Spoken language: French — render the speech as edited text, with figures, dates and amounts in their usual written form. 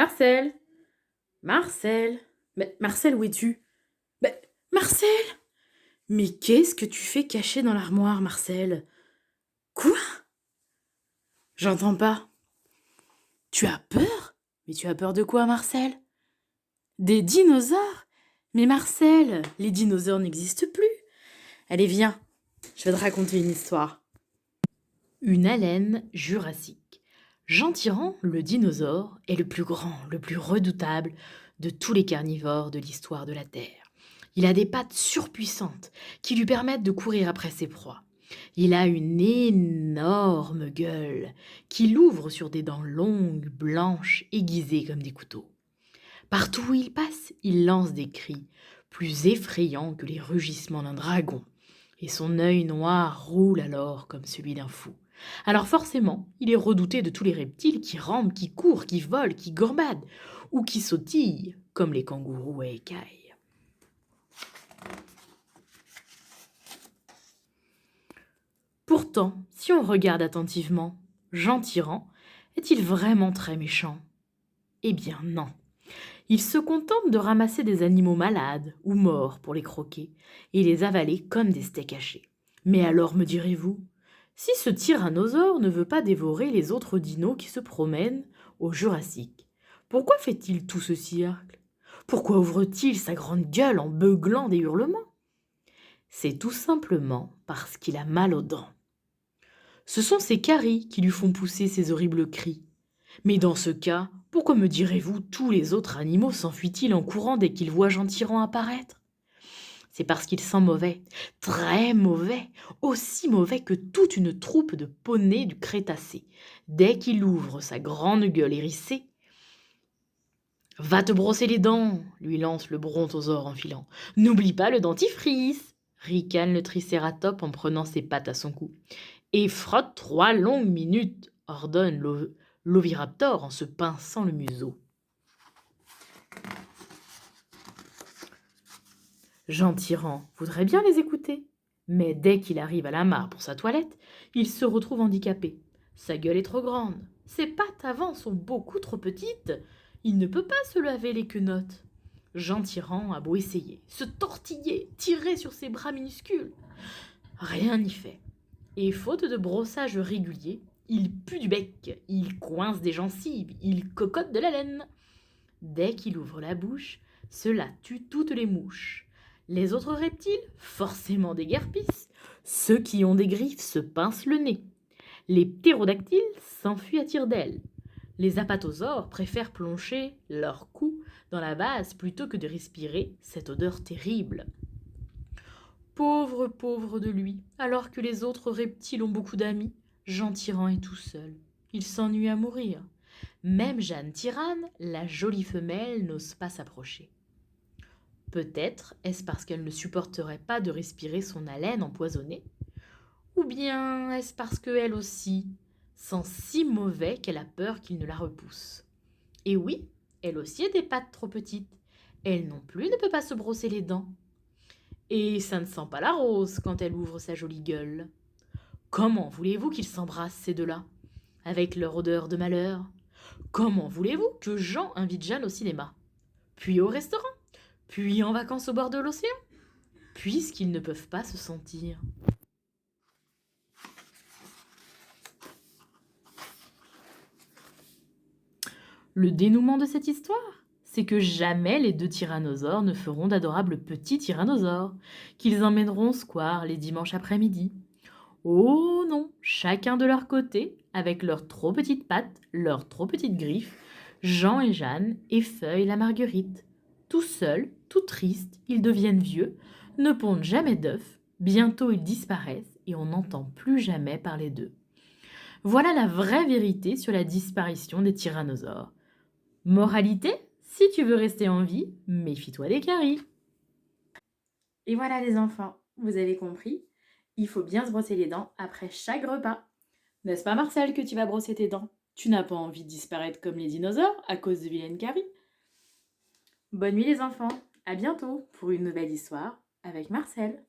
Marcel! Marcel! Mais Marcel, où es-tu? Mais Marcel! Mais qu'est-ce que tu fais caché dans l'armoire, Marcel? Quoi? J'entends pas. Tu as peur? Mais tu as peur de quoi, Marcel? Des dinosaures? Mais Marcel, les dinosaures n'existent plus. Allez, viens, je vais te raconter une histoire. Une haleine jurassique. Jean Tirant, le dinosaure, est le plus grand, le plus redoutable de tous les carnivores de l'histoire de la Terre. Il a des pattes surpuissantes qui lui permettent de courir après ses proies. Il a une énorme gueule qui l'ouvre sur des dents longues, blanches, aiguisées comme des couteaux. Partout où il passe, il lance des cris, plus effrayants que les rugissements d'un dragon, et son œil noir roule alors comme celui d'un fou. Alors forcément, il est redouté de tous les reptiles qui rampent, qui courent, qui volent, qui gambadent, ou qui sautillent, comme les kangourous à écailles. Pourtant, si on regarde attentivement, Jean Tirant est-il vraiment très méchant? Eh bien non. Il se contente de ramasser des animaux malades ou morts pour les croquer et les avaler comme des steaks hachés. Mais alors, me direz-vous, si ce tyrannosaure ne veut pas dévorer les autres dinos qui se promènent au Jurassique, pourquoi fait-il tout ce cirque? Pourquoi ouvre-t-il sa grande gueule en beuglant des hurlements? C'est tout simplement parce qu'il a mal aux dents. Ce sont ses caries qui lui font pousser ces horribles cris. Mais dans ce cas, pourquoi me direz-vous tous les autres animaux s'enfuient-ils en courant dès qu'ils voient Jean Tirant apparaître? C'est parce qu'il sent mauvais, très mauvais, aussi mauvais que toute une troupe de poneys du Crétacé. Dès qu'il ouvre sa grande gueule hérissée, « Va te brosser les dents !» lui lance le brontosaure en filant. « N'oublie pas le dentifrice !» ricane le tricératops en prenant ses pattes à son cou. « Et frotte 3 longues minutes !» ordonne l'oviraptor en se pinçant le museau. Jean Tirant voudrait bien les écouter, mais dès qu'il arrive à la mare pour sa toilette, il se retrouve handicapé. Sa gueule est trop grande, ses pattes avant sont beaucoup trop petites, il ne peut pas se laver les quenottes. Jean Tirant a beau essayer, se tortiller, tirer sur ses bras minuscules. Rien n'y fait. Et faute de brossage régulier, il pue du bec, il coince des gencives, il cocotte de la laine. Dès qu'il ouvre la bouche, cela tue toutes les mouches. Les autres reptiles, forcément déguerpissent. Ceux qui ont des griffes se pincent le nez. Les ptérodactyles s'enfuient à tire-d'aile. Les apatosaures préfèrent plonger leur cou dans la vase plutôt que de respirer cette odeur terrible. Pauvre, pauvre de lui, alors que les autres reptiles ont beaucoup d'amis, Jean Tirant est tout seul. Il s'ennuie à mourir. Même Jeanne Tirane, la jolie femelle, n'ose pas s'approcher. Peut-être est-ce parce qu'elle ne supporterait pas de respirer son haleine empoisonnée, ou bien est-ce parce qu'elle aussi sent si mauvais qu'elle a peur qu'il ne la repousse. Et oui, elle aussi a des pattes trop petites. Elle non plus ne peut pas se brosser les dents. Et ça ne sent pas la rose quand elle ouvre sa jolie gueule. Comment voulez-vous qu'ils s'embrassent ces deux-là, avec leur odeur de malheur? Comment voulez-vous que Jean invite Jeanne au cinéma, puis au restaurant, puis en vacances au bord de l'océan, puisqu'ils ne peuvent pas se sentir? Le dénouement de cette histoire, c'est que jamais les deux tyrannosaures ne feront d'adorables petits tyrannosaures, qu'ils emmèneront au square les dimanches après-midi. Oh non, chacun de leur côté, avec leurs trop petites pattes, leurs trop petites griffes, Jean et Jeanne effeuillent la marguerite. Tout seuls, tout tristes, ils deviennent vieux, ne pondent jamais d'œufs, bientôt ils disparaissent et on n'entend plus jamais parler d'eux. Voilà la vraie vérité sur la disparition des tyrannosaures. Moralité, si tu veux rester en vie, méfie-toi des caries. Et voilà les enfants, vous avez compris, il faut bien se brosser les dents après chaque repas. N'est-ce pas Marcel que tu vas brosser tes dents? Tu n'as pas envie de disparaître comme les dinosaures à cause de vilaines caries. Bonne nuit les enfants, à bientôt pour une nouvelle histoire avec Marcel.